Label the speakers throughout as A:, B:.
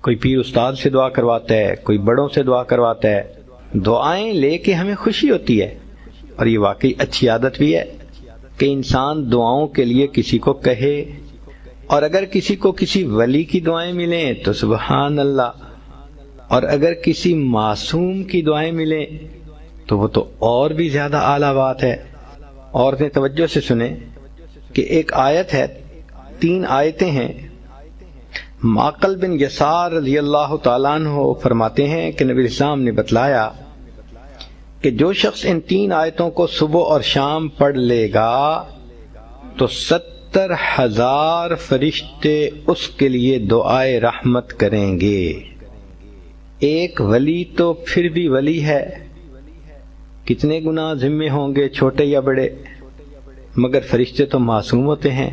A: کوئی پیر استاد سے دعا کرواتا ہے، کوئی بڑوں سے دعا کرواتا ہے، دعائیں لے کے ہمیں خوشی ہوتی ہے، اور یہ واقعی اچھی عادت بھی ہے کہ انسان دعاؤں کے لیے کسی کو کہے، اور اگر کسی کو کسی ولی کی دعائیں ملیں تو سبحان اللہ، اور اگر کسی معصوم کی دعائیں ملیں تو وہ تو اور بھی زیادہ اعلیٰ بات ہے۔ عورتیں توجہ سے سنیں کہ ایک آیت ہے، 3 آیتیں ہیں۔ معقل بن یسار رضی اللہ تعالیٰ عنہ فرماتے ہیں کہ نبی اسلام نے بتلایا کہ جو شخص ان 3 آیتوں کو صبح اور شام پڑھ لے گا تو 70,000 فرشتے اس کے لیے دعائے رحمت کریں گے۔ ایک ولی تو پھر بھی ولی ہے، کتنے گناہ ذمے ہوں گے چھوٹے یا بڑے، مگر فرشتے تو معصوم ہوتے ہیں۔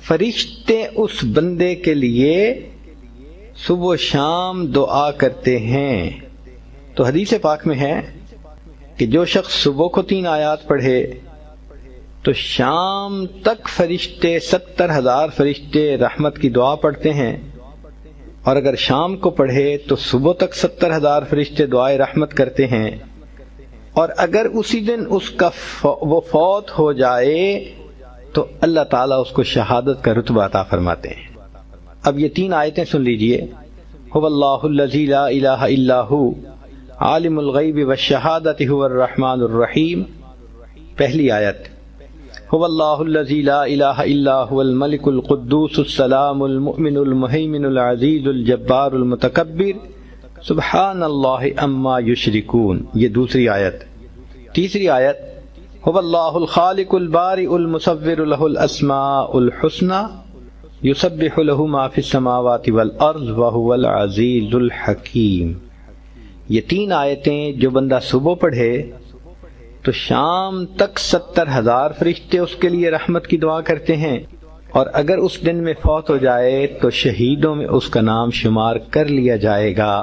A: فرشتے اس بندے کے لیے صبح و شام دعا کرتے ہیں۔ تو حدیث پاک میں ہے کہ جو شخص صبح کو 3 آیات پڑھے تو شام تک فرشتے 70,000 فرشتے رحمت کی دعا پڑھتے ہیں، اور اگر شام کو پڑھے تو صبح تک 70,000 فرشتے دعائے رحمت کرتے ہیں، اور اگر اسی دن اس کا وہ فوت ہو جائے تو اللہ تعالیٰ اس کو شہادت کا رتبہ عطا فرماتے ہیں۔ اب یہ 3 آیتیں سن لیجئے۔ هو اللہ الذی لا الہ الا ہو عالم الغیب والشہادۃ هو الرحمن الرحیم۔ پہلی آیت، هو اللہ الذی لا الہ الا هو الملک القدوس السلام المؤمن المہیمن العزیز الجبار المتکبر سبحان اللہ عما یشرکون۔ یہ دوسری آیت۔ تیسری آیت، هو اللہ الخالق البارئ المصور له الاسماء الحسنى یسبح له ما فی السماوات والارض وهو العزیز الحکیم۔ یہ 3 آیتیں جو بندہ صبح پڑھے تو شام تک 70,000 فرشتے اس کے لیے رحمت کی دعا کرتے ہیں، اور اگر اس دن میں فوت ہو جائے تو شہیدوں میں اس کا نام شمار کر لیا جائے گا۔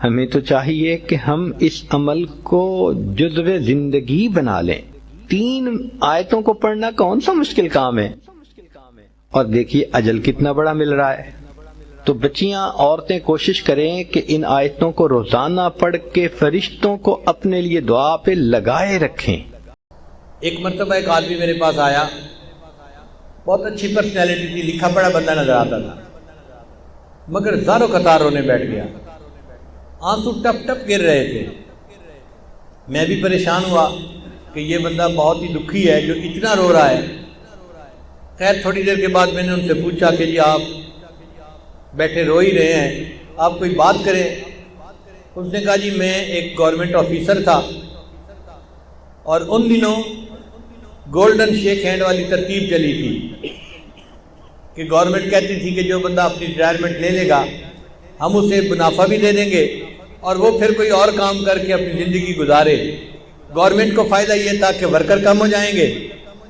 A: ہمیں تو چاہیے کہ ہم اس عمل کو جزو زندگی بنا لیں۔ 3 آیتوں کو پڑھنا کون سا مشکل کام ہے، اور دیکھیے اجل کتنا بڑا مل رہا ہے۔ تو بچیاں، عورتیں کوشش کریں کہ ان آیتوں کو روزانہ پڑھ کے فرشتوں کو اپنے لیے دعا پہ لگائے رکھیں۔
B: ایک مرتبہ ایک آدمی میرے پاس آیا، بہت اچھی پرسنالٹی تھی، لکھا پڑھا بندہ نظر آتا تھا، مگر زار و قطار رونے بیٹھ گیا، آنسو ٹپ ٹپ گر رہے تھے۔ میں بھی پریشان ہوا کہ یہ بندہ بہت ہی دکھی ہے جو اتنا رو رہا ہے۔ خیر تھوڑی دیر کے بعد میں نے ان سے پوچھا کہ جی آپ بیٹھے رو ہی رہے ہیں، آپ کوئی بات کریں۔ اس نے کہا جی میں ایک گورنمنٹ آفیسر تھا، اور ان دنوں گولڈن شیک ہینڈ والی ترتیب چلی تھی کہ گورنمنٹ کہتی تھی کہ جو بندہ اپنی ریٹائرمنٹ لے لے گا ہم اسے منافع بھی دے دیں گے، اور وہ پھر کوئی اور کام کر کے اپنی زندگی گزارے۔ گورنمنٹ کو فائدہ یہ تھا کہ ورکر کم ہو جائیں گے،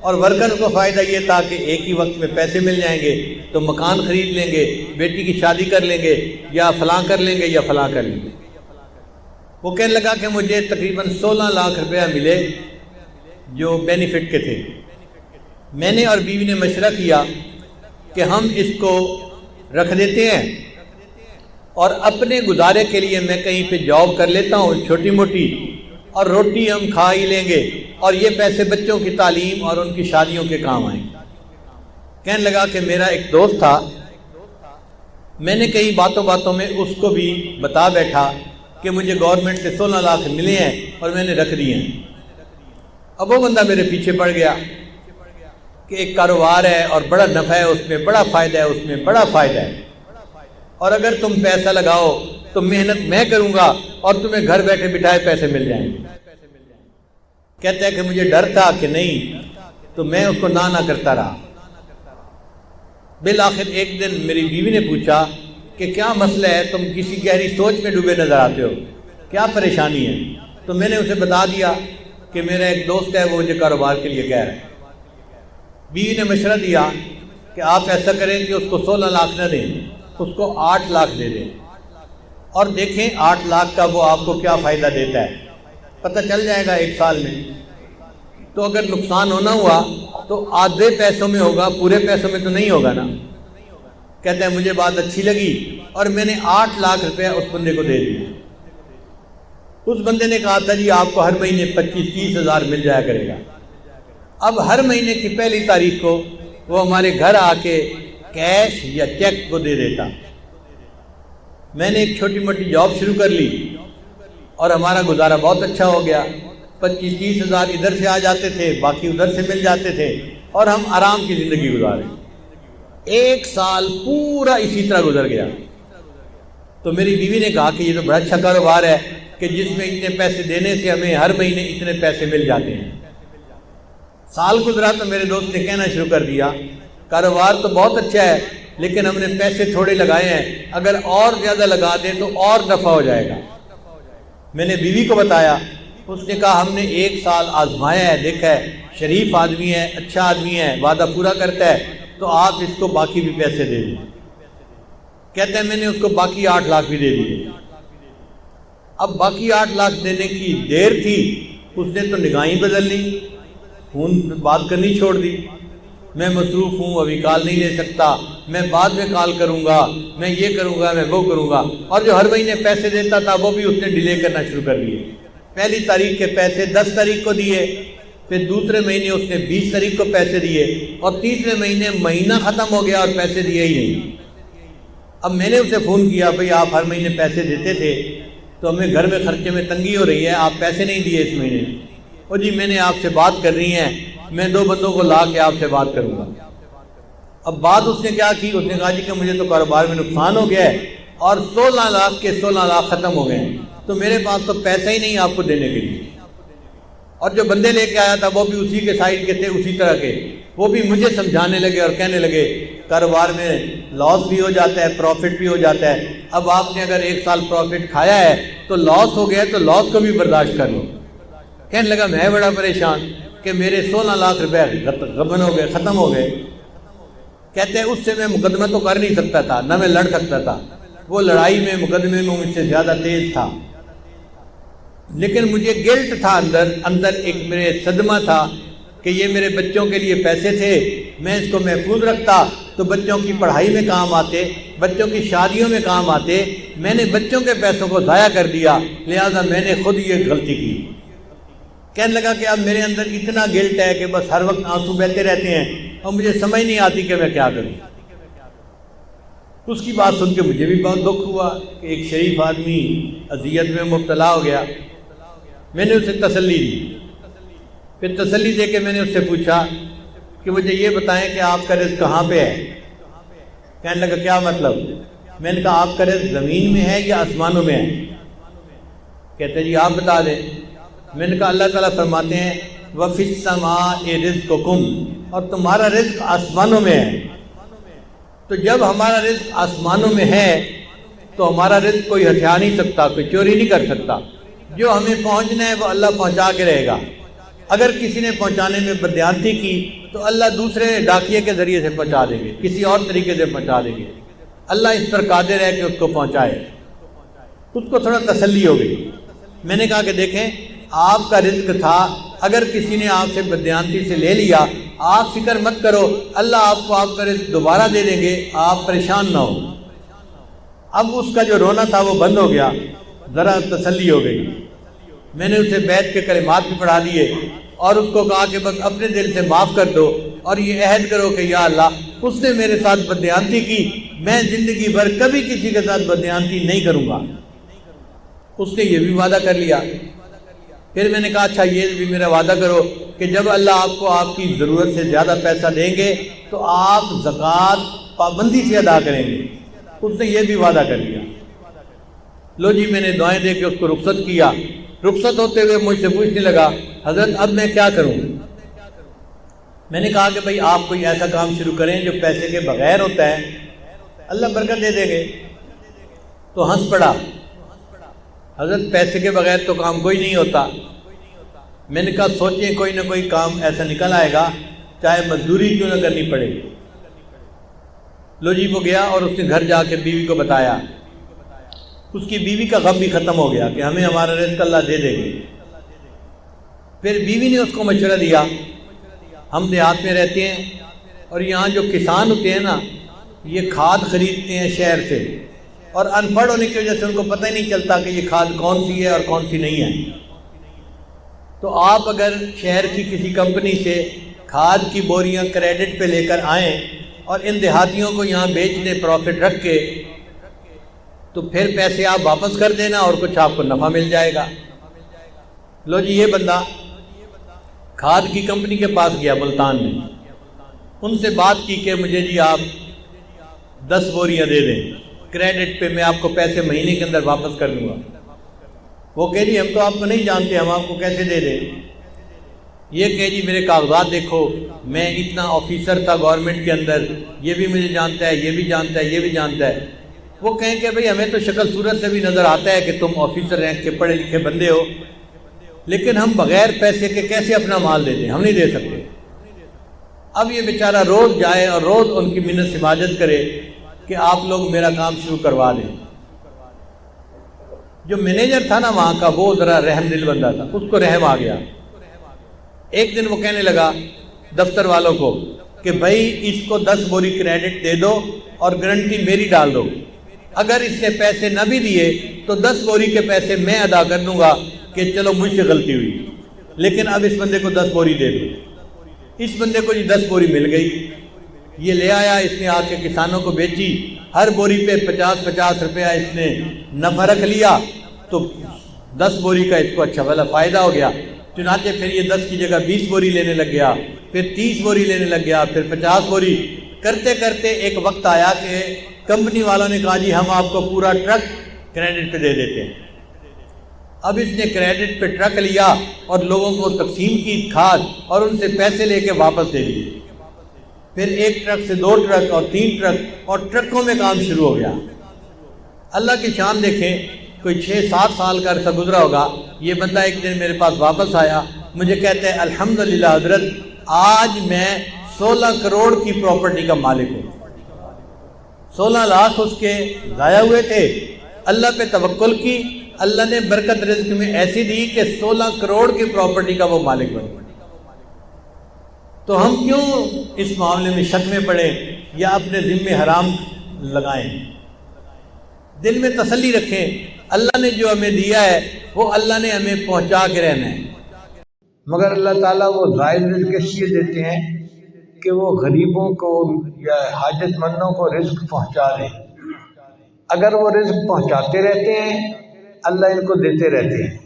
B: اور ورکر کو فائدہ یہ تھا کہ ایک ہی وقت میں پیسے مل جائیں گے تو مکان خرید لیں گے، بیٹی کی شادی کر لیں گے، یا فلاں کر لیں گے یا فلاں کر لیں گے۔ وہ کہنے لگا کہ مجھے تقریباً 16 لاکھ روپیہ ملے جو بینیفٹ کے تھے۔ میں نے اور بیوی نے مشورہ کیا کہ ہم اس کو رکھ دیتے ہیں، اور اپنے گزارے کے لیے میں کہیں پہ جاب کر لیتا ہوں چھوٹی موٹی، اور روٹی ہم کھا ہی لیں گے، اور یہ پیسے بچوں کی تعلیم اور ان کی شادیوں کے کام آئیں گے۔ کہنے لگا کہ میرا ایک دوست تھا، میں نے کئی باتوں باتوں میں اس کو بھی بتا بیٹھا کہ مجھے گورنمنٹ سے 16 لاکھ ملے ہیں اور میں نے رکھ دیے ہیں۔ اب وہ بندہ میرے پیچھے پڑ گیا کہ ایک کاروبار ہے اور بڑا نفع ہے اس میں، بڑا فائدہ ہے اس میں، بڑا فائدہ ہے، اور اگر تم پیسہ لگاؤ تو محنت میں کروں گا اور تمہیں گھر بیٹھے بٹھائے پیسے مل جائیں گے۔ کہتا ہے کہ مجھے ڈر تھا کہ نہیں، تو میں اس کو نہ کرتا رہا۔ بالآخر ایک دن میری بیوی نے پوچھا کہ کیا مسئلہ ہے، تم کسی گہری سوچ میں ڈوبے نظر آتے ہو، کیا پریشانی ہے؟ تو میں نے اسے بتا دیا کہ میرا ایک دوست ہے، وہ مجھے کاروبار کے لیے کہہ رہا ہے۔ بیوی نے مشورہ دیا کہ آپ ایسا کریں کہ اس کو 16 لاکھ نہ دیں، اس کو 8 لاکھ دے دیں، اور دیکھیں 8 لاکھ کا وہ آپ کو کیا فائدہ دیتا ہے، پتہ چل جائے گا 1 سال میں۔ تو اگر نقصان ہونا ہوا تو آدھے پیسوں میں ہوگا، پورے پیسوں میں تو نہیں ہوگا نا۔ کہتے ہیں مجھے بات اچھی لگی اور میں نے 8 لاکھ روپے اس بندے کو دے دیے۔ اس بندے نے کہا تھا جی آپ کو ہر مہینے 25-30 ہزار مل جایا کرے گا۔ اب ہر مہینے کی پہلی تاریخ کو وہ ہمارے گھر آ کے کیش یا چیک کو دے دیتا۔ میں نے ایک چھوٹی موٹی جاب شروع کر لی اور ہمارا گزارا بہت اچھا ہو گیا۔ 25-30 ہزار ادھر سے آ جاتے تھے، باقی ادھر سے مل جاتے تھے اور ہم آرام کی زندگی گزارے۔ 1 سال پورا اسی طرح گزر گیا۔ تو میری بیوی نے کہا کہ یہ تو بڑا اچھا کاروبار ہے کہ جس میں اتنے پیسے دینے سے ہمیں ہر مہینے اتنے پیسے مل جاتے ہیں۔ سال گزرا تو میرے دوست نے کہنا شروع کر دیا کاروبار تو بہت اچھا ہے لیکن ہم نے پیسے تھوڑے لگائے ہیں، اگر اور زیادہ لگا دیں تو اور نفع ہو جائے گا۔ میں نے بیوی کو بتایا، اس نے کہا ہم نے 1 سال آزمایا ہے، دیکھا ہے شریف آدمی ہے، اچھا آدمی ہے، وعدہ پورا کرتا ہے، تو آپ اس کو باقی بھی پیسے دے دیں۔ کہتے ہیں میں نے اس کو باقی 8 لاکھ بھی دے دیے۔ اب باقی 8 لاکھ دینے کی دیر تھی، اس نے تو نگاہیں بدل لی، فون بات کرنی چھوڑ دی۔ میں مصروف ہوں، ابھی کال نہیں لے سکتا، میں بعد میں کال کروں گا، میں یہ کروں گا، میں وہ کروں گا، اور جو ہر مہینے پیسے دیتا تھا وہ بھی اس نے ڈیلے کرنا شروع کر دیے۔ پہلی تاریخ کے پیسے 10 تاریخ کو دیے، پھر دوسرے مہینے اس نے 20 تاریخ کو پیسے دیے، اور تیسرے مہینے مہینہ ختم ہو گیا اور پیسے دیے ہی نہیں۔ اب میں نے اسے فون کیا، بھئی آپ ہر مہینے پیسے دیتے تھے تو ہمیں گھر میں خرچے میں تنگی ہو رہی ہے، آپ پیسے نہیں دیے اس مہینے۔ اور جی میں نے آپ سے بات کرنی ہے، میں 2 بندوں کو لا کے آپ سے بات کروں گا۔ اب بات اس نے کیا کی، اس نے کہا جی کہ مجھے تو کاروبار میں نقصان ہو گیا ہے اور 16 لاکھ کے 16 لاکھ ختم ہو گئے ہیں، تو میرے پاس تو پیسہ ہی نہیں آپ کو دینے کے لیے۔ اور جو بندے لے کے آیا تھا وہ بھی اسی کے سائڈ کے تھے، اسی طرح کے، وہ بھی مجھے سمجھانے لگے اور کہنے لگے کاروبار میں لاس بھی ہو جاتا ہے، پروفٹ بھی ہو جاتا ہے، اب آپ نے اگر 1 سال پروفٹ کھایا ہے تو لاس ہو گیا ہے تو لاس کو بھی برداشت کر لو۔ کہنے لگا میں بڑا پریشان کہ میرے 16 لاکھ روپے غبن ہو گئے، ختم ہو گئے۔ کہتے ہیں اس سے میں مقدمہ تو کر نہیں سکتا تھا، نہ میں لڑ سکتا تھا، وہ لڑائی میں مقدمے میں مجھ سے زیادہ تیز تھا، لیکن مجھے گلٹ تھا، اندر ایک میرے صدمہ تھا کہ یہ میرے بچوں کے لیے پیسے تھے، میں اس کو محفوظ رکھتا تو بچوں کی پڑھائی میں کام آتے، بچوں کی شادیوں میں کام آتے، میں نے بچوں کے پیسوں کو ضائع کر دیا، لہذا میں نے خود یہ غلطی کی۔ کہنے لگا کہ اب میرے اندر اتنا گلٹ ہے کہ بس ہر وقت آنسو بہتے رہتے ہیں اور مجھے سمجھ نہیں آتی کہ میں کیا کروں۔ اس کی بات سن کے مجھے بھی بہت دکھ ہوا کہ ایک شریف آدمی اذیت میں مبتلا ہو گیا۔ میں نے اسے تسلی دی، پھر تسلی دے کے میں نے اس سے پوچھا کہ مجھے یہ بتائیں کہ آپ کا رزق کہاں پہ ہے؟ کہنے لگا کیا مطلب؟ میں نے کہا آپ کا رزق زمین میں ہے یا آسمانوں میں ہے؟ کہتے جی آپ بتا دیں۔ میں نے کہا اللہ تعالیٰ فرماتے ہیں وَفِي السَّمَاءِ رِزْقُكُمْ، اور تمہارا رزق آسمانوں میں ہے۔ تو جب ہمارا رزق آسمانوں میں ہے تو ہمارا رزق کوئی ہتھیا نہیں سکتا، کوئی چوری نہیں کر سکتا، جو ہمیں پہنچنا ہے وہ اللہ پہنچا کے رہے گا۔ اگر کسی نے پہنچانے میں بددیانتی کی تو اللہ دوسرے ڈاکیے کے ذریعے سے پہنچا دیں گے، کسی اور طریقے سے پہنچا دیں گے، اللہ اس پر قادر ہے کہ اس کو پہنچائے۔ اس کو تھوڑا تسلی ہو گئی۔ میں نے کہا کہ دیکھیں آپ کا رزق تھا، اگر کسی نے آپ سے بددیانتی سے لے لیا آپ فکر مت کرو، اللہ آپ کو آپ کا رزق دوبارہ دے دیں گے، آپ پریشان نہ ہو۔ اب اس کا جو رونا تھا وہ بند ہو گیا، ذرا تسلی ہو گئی۔ میں نے اسے بیت کے کلمات بھی پڑھا دیے اور اس کو کہا کہ بس اپنے دل سے معاف کر دو اور یہ عہد کرو کہ یا اللہ اس نے میرے ساتھ بددیانتی کی، میں زندگی بھر کبھی کسی کے ساتھ بددیانتی نہیں کروں گا۔ اس نے یہ بھی وعدہ کر لیا۔ پھر میں نے کہا اچھا یہ بھی میرا وعدہ کرو کہ جب اللہ آپ کو آپ کی ضرورت سے زیادہ پیسہ دیں گے تو آپ زکوٰۃ پابندی سے ادا کریں گے۔ اس نے یہ بھی وعدہ کر لیا۔ لو جی میں نے دعائیں دے کے اس کو رخصت کیا۔ رخصت ہوتے ہوئے مجھ سے پوچھنے لگا حضرت اب میں کیا کروں؟ میں نے کہا کہ بھئی آپ کوئی ایسا کام شروع کریں جو پیسے کے بغیر ہوتا ہے، اللہ برکت دے دے گے۔ تو ہنس پڑا، حضرت پیسے کے بغیر تو کام کوئی نہیں ہوتا۔ میں نے کہا سوچیں کوئی نہ کوئی کام ایسا نکل آئے گا، چاہے مزدوری کیوں نہ کرنی پڑے۔ لو جی وہ گیا اور اس نے گھر جا کے بیوی کو بتایا۔ اس کی بیوی کا غم بھی ختم ہو گیا کہ ہمیں ہمارا رزق اللہ دے دے گے۔ پھر بیوی نے اس کو مشورہ دیا، ہم دیہات میں رہتے ہیں اور یہاں جو کسان ہوتے ہیں نا یہ کھاد خریدتے ہیں شہر سے، اور ان پڑھ ہونے کی وجہ سے ان کو پتہ ہی نہیں چلتا کہ یہ کھاد کون سی ہے اور کون سی نہیں ہے۔ تو آپ اگر شہر کی کسی کمپنی سے کھاد کی بوریاں کریڈٹ پہ لے کر آئیں اور ان دیہاتیوں کو یہاں بیچ دیں پروفٹ رکھ کے، تو پھر پیسے آپ واپس کر دینا اور کچھ آپ کو نفع مل جائے گا۔ لو جی، یہ بندہ کھاد کی کمپنی کے پاس گیا ملتان میں، ان سے بات کی کہ مجھے جی آپ 10 بوریاں دے دیں کریڈٹ پہ، میں آپ کو پیسے مہینے کے اندر واپس کر دوں گا۔ وہ کہہ جی ہم تو آپ کو نہیں جانتے، ہم آپ کو کیسے دے دیں؟ یہ کہ جی میرے کاغذات دیکھو، میں اتنا آفیسر تھا گورنمنٹ کے اندر، یہ بھی مجھے جانتا ہے، یہ بھی جانتا ہے، یہ بھی جانتا ہے۔ وہ کہیں کہ بھئی ہمیں تو شکل صورت سے بھی نظر آتا ہے کہ تم آفیسر رینک کے پڑھے لکھے بندے ہو، لیکن ہم بغیر پیسے کے کیسے اپنا مال دے دیں؟ ہم نہیں دے سکتے۔ اب یہ بیچارہ روز جائے اور روز ان کی منت سماجت کرے کہ آپ لوگ میرا کام شروع کروا دیں۔ جو مینیجر تھا نا وہاں کا، وہ ذرا رحم دل بندہ تھا، اس کو رحم آ گیا۔ ایک دن وہ کہنے لگا دفتر والوں کو کہ بھائی اس کو 10 بوری کریڈٹ دے دو اور گارنٹی میری ڈال دو، اگر اس نے پیسے نہ بھی دیے تو 10 بوری کے پیسے میں ادا کر دوں گا کہ چلو مجھ سے غلطی ہوئی، لیکن اب اس بندے کو 10 بوری دے دو۔ اس بندے کو 10 بوری مل گئی، یہ لے آیا، اس نے آ کے کسانوں کو بیچی، ہر بوری پہ 50-50 روپیہ اس نے نفع رکھ لیا، تو 10 بوری کا اس کو اچھا بھلا فائدہ ہو گیا۔ چنانچہ پھر یہ 10 کی جگہ 20 بوری لینے لگ گیا، پھر 30 بوری لینے لگ گیا، پھر 50 بوری کرتے کرتے ایک وقت آیا کہ کمپنی والوں نے کہا جی ہم آپ کو پورا ٹرک کریڈٹ پہ دے دیتے ہیں۔ اب اس نے کریڈٹ پہ ٹرک لیا اور لوگوں کو تقسیم کی کھاد اور ان سے پیسے لے کے واپس دے دیے۔ پھر ایک ٹرک سے 2 ٹرک اور 3 ٹرک اور ٹرکوں میں کام شروع ہو گیا۔ اللہ کی شان دیکھیں، کوئی 6-7 سال کا عرصہ گزرا ہوگا، یہ بندہ ایک دن میرے پاس واپس آیا، مجھے کہتا ہے الحمدللہ حضرت آج میں 16 کروڑ کی پراپرٹی کا مالک ہوں۔ 16 لاکھ اس کے ضائع ہوئے تھے، اللہ پہ توکل کی، اللہ نے برکت رزق میں ایسی دی کہ 16 کروڑ کی پراپرٹی کا وہ مالک بن گیا۔ تو ہم کیوں اس معاملے میں شک میں پڑیں یا اپنے ذمے حرام لگائیں؟ دل میں تسلی رکھیں، اللہ نے جو ہمیں دیا ہے وہ اللہ نے ہمیں پہنچا کے رہنا ہے۔
C: مگر اللہ تعالیٰ وہ زائد رزق اس لیے دیتے ہیں کہ وہ غریبوں کو یا حاجت مندوں کو رزق پہنچا دیں۔ اگر وہ رزق پہنچاتے رہتے ہیں اللہ ان کو دیتے رہتے ہیں،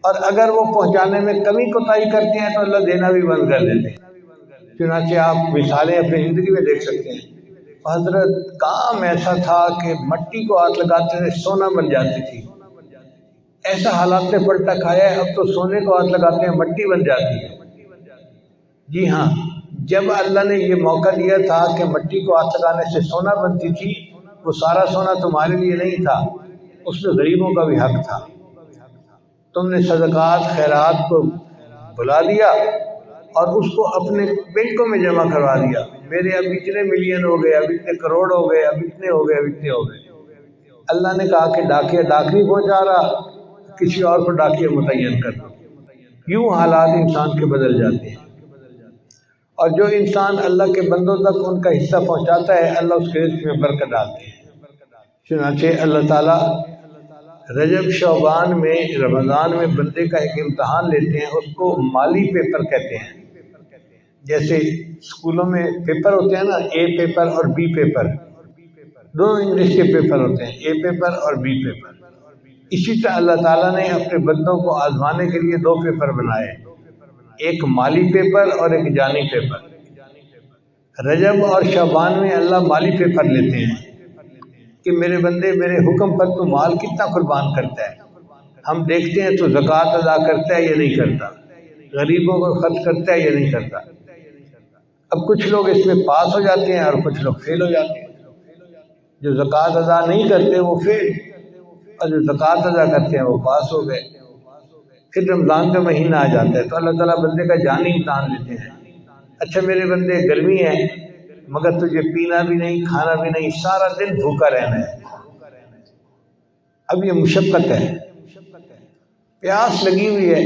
C: اور اگر وہ پہنچانے میں کمی کوتاہی کرتے ہیں تو اللہ دینا بھی بند کر دیتے ہیں۔ چنانچہ آپ مثالیں اپنی زندگی میں دیکھ سکتے ہیں۔ حضرت کام ایسا تھا کہ مٹی کو ہاتھ لگاتے تھے سونا بن جاتی تھی، ایسا حالات نے پلٹا کھایا ہے، اب تو سونے کو ہاتھ لگاتے ہیں مٹی بن جاتی ہے۔ جی ہاں، جب اللہ نے یہ موقع دیا تھا کہ مٹی کو ہاتھ لگانے سے سونا بنتی تھی، وہ سارا سونا تمہارے لیے نہیں تھا، اس میں غریبوں کا بھی حق تھا۔ تم نے صدقات خیرات کو بلا دیا اور اس کو اپنے بینکوں میں جمع کروا دیا، میرے اب اتنے ملین ہو گئے، اب اتنے کروڑ ہو گئے، اب اتنے ہو گئے، اب اتنے ہو گئے۔ اللہ نے کہا کہ ڈاکیہ ڈاک نہیں پہنچا رہا، کسی اور کو ڈاکیہ متعین کر دو۔ یوں حالات انسان کے بدل جاتے ہیں، اور جو انسان اللہ کے بندوں تک ان کا حصہ پہنچاتا ہے اللہ اس کے رزق میں برکت ڈالتے ہیں۔ چنانچہ اللہ تعالیٰ رجب شعبان میں رمضان میں بندے کا ایک امتحان لیتے ہیں، اس کو مالی پیپر کہتے ہیں۔ جیسے اسکولوں میں پیپر ہوتے ہیں نا، اے پیپر اور بی پیپر، دونوں انگلش کے پیپر ہوتے ہیں، اے پیپر اور بی پیپر۔ اسی طرح اللہ تعالیٰ نے اپنے بندوں کو آزمانے کے لیے 2 پیپر بنائے، ایک مالی پیپر اور ایک جانی پیپر۔ رجب اور شعبان میں اللہ مالی پیپر لیتے ہیں کہ میرے بندے میرے حکم پر تو مال کتنا قربان کرتا ہے، ہم دیکھتے ہیں تو زکوٰۃ ادا کرتا ہے یا نہیں کرتا، غریبوں کو خرچ کرتا ہے یا نہیں کرتا۔ اب کچھ لوگ اس میں پاس ہو جاتے ہیں اور کچھ لوگ فیل ہو جاتے ہیں۔ جو زکوٰۃ ادا نہیں کرتے وہ فیل، اور جو زکوٰۃ ادا کرتے ہیں وہ پاس ہو گئے۔ پھر رمضان کا مہینہ آ جاتا ہے تو اللہ تعالیٰ بندے کا جانی امتحان لیتے ہیں۔ اچھا میرے بندے گرمی ہے مگر تجھے پینا بھی نہیں کھانا بھی نہیں، سارا دن بھوکا رہنا ہے۔ اب یہ مشقت ہے، پیاس لگی ہوئی ہے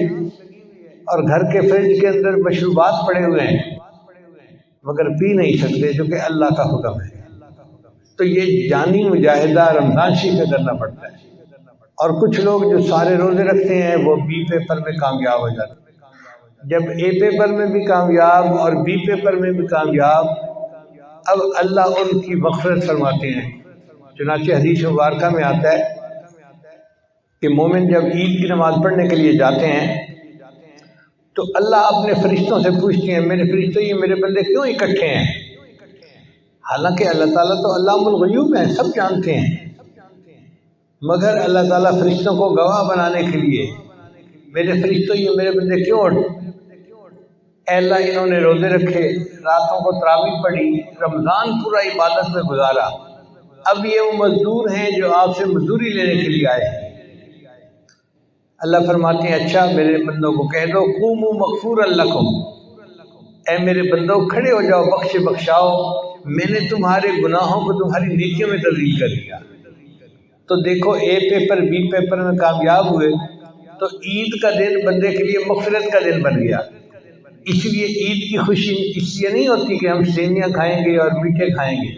C: اور گھر کے فریج کے اندر مشروبات پڑے ہوئے ہیں مگر پی نہیں سکتے جو کہ اللہ کا حکم ہے۔ تو یہ جانی مجاہدہ رمضان شریف میں کرنا پڑتا ہے۔ اور کچھ لوگ جو سارے روزے رکھتے ہیں وہ بی پیپر میں کامیاب ہو جاتے ہیں۔ جب اے پیپر میں بھی کامیاب اور بی پیپر میں بھی کامیاب، اب اللہ ان کی مغفرت فرماتے ہیں۔ چنانچہ حدیث مبارکہ میں آتا ہے کہ مومن جب عید کی نماز پڑھنے کے لیے جاتے ہیں تو اللہ اپنے فرشتوں سے پوچھتے ہیں، میرے فرشتوں یہ میرے بندے کیوں اکٹھے ہیں؟ حالانکہ اللہ تعالیٰ تو علام الغیوب ہیں، سب جانتے ہیں، مگر اللہ تعالیٰ فرشتوں کو گواہ بنانے کے لیے میرے فرشتوں یہ میرے بندے کیوں اے اللہ انہوں نے روزے رکھے، راتوں کو تراویح پڑھی، رمضان پورا عبادت میں گزارا، اب یہ وہ مزدور ہیں جو آپ سے مزدوری لینے کے لیے آئے ہیں۔ اللہ فرماتے ہیں اچھا میرے بندوں کو کہہ دو قوموا مغفورا لکم، اے میرے بندوں کھڑے ہو جاؤ، بخشاؤ، میں نے تمہارے گناہوں کو تمہاری نیکیوں میں تبدیل کر دیا۔ تو دیکھو اے پیپر بی پیپر میں کامیاب ہوئے تو عید کا دن بندے کے لیے مغفرت کا دن بن گیا۔ اس لیے عید کی خوشی اس لیے نہیں ہوتی کہ ہم سیویاں کھائیں گے اور میٹھے کھائیں گے،